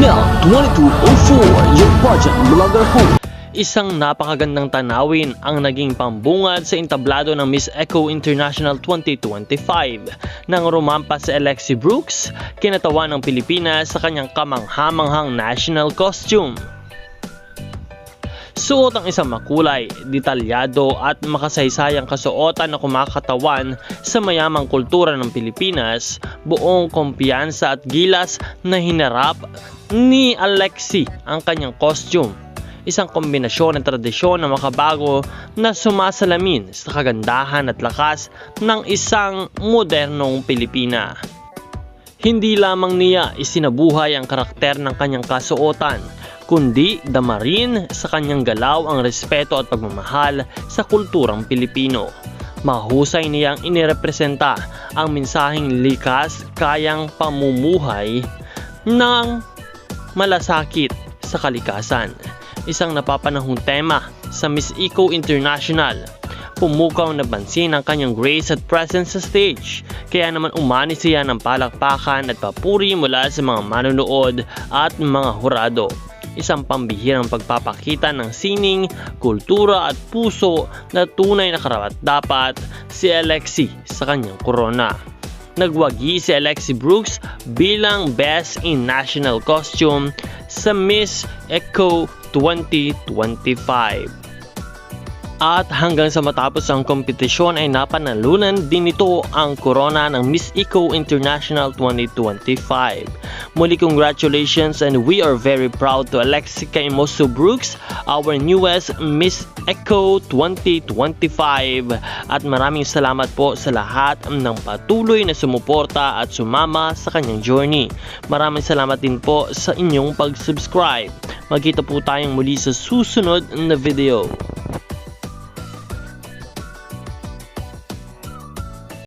Now, 2204, your budget vlogger who. Isang napakagandang tanawin ang naging pambungad sa entablado ng Miss Eco International 2025 nang rumampa si Alexi Brooks, kinatawan ng Pilipinas sa kanyang kamanghamanghang national costume. Suot ang isang makulay, detalyado at makasaysayang kasuotan na kumakatawan sa mayamang kultura ng Pilipinas, buong kumpiyansa at gilas na hinarap ni Alexi ang kanyang costume. Isang kombinasyon ng tradisyon na makabago na sumasalamin sa kagandahan at lakas ng isang modernong Pilipina. Hindi lamang niya isinabuhay ang karakter ng kanyang kasuotan, kundi dama rin sa kanyang galaw ang respeto at pagmamahal sa kulturang Pilipino. Mahusay niyang inirepresenta ang mensaheng likas kayang pamumuhay ng malasakit sa kalikasan. Isang napapanahong tema sa Miss Eco International. Pumukaw na pansin ang kanyang grace at presence sa stage, kaya naman umani siya ng palakpakan at papuri mula sa mga manonood at mga hurado. Isang pambihirang pagpapakita ng sining, kultura at puso na tunay na karapat-dapat si Alexi sa kanyang korona. Nagwagi si Alexi Brooks bilang Best in National Costume sa Miss Eco 2025. At hanggang sa matapos ang kompetisyon ay napanalunan din ito ang korona ng Miss Eco International 2025. Muli congratulations, and we are very proud to Alexi Caimoso Brooks, our newest Miss Eco 2025. At maraming salamat po sa lahat ng patuloy na sumuporta at sumama sa kanyang journey. Maraming salamat din po sa inyong pag-subscribe. Magkita po tayong muli sa susunod na video.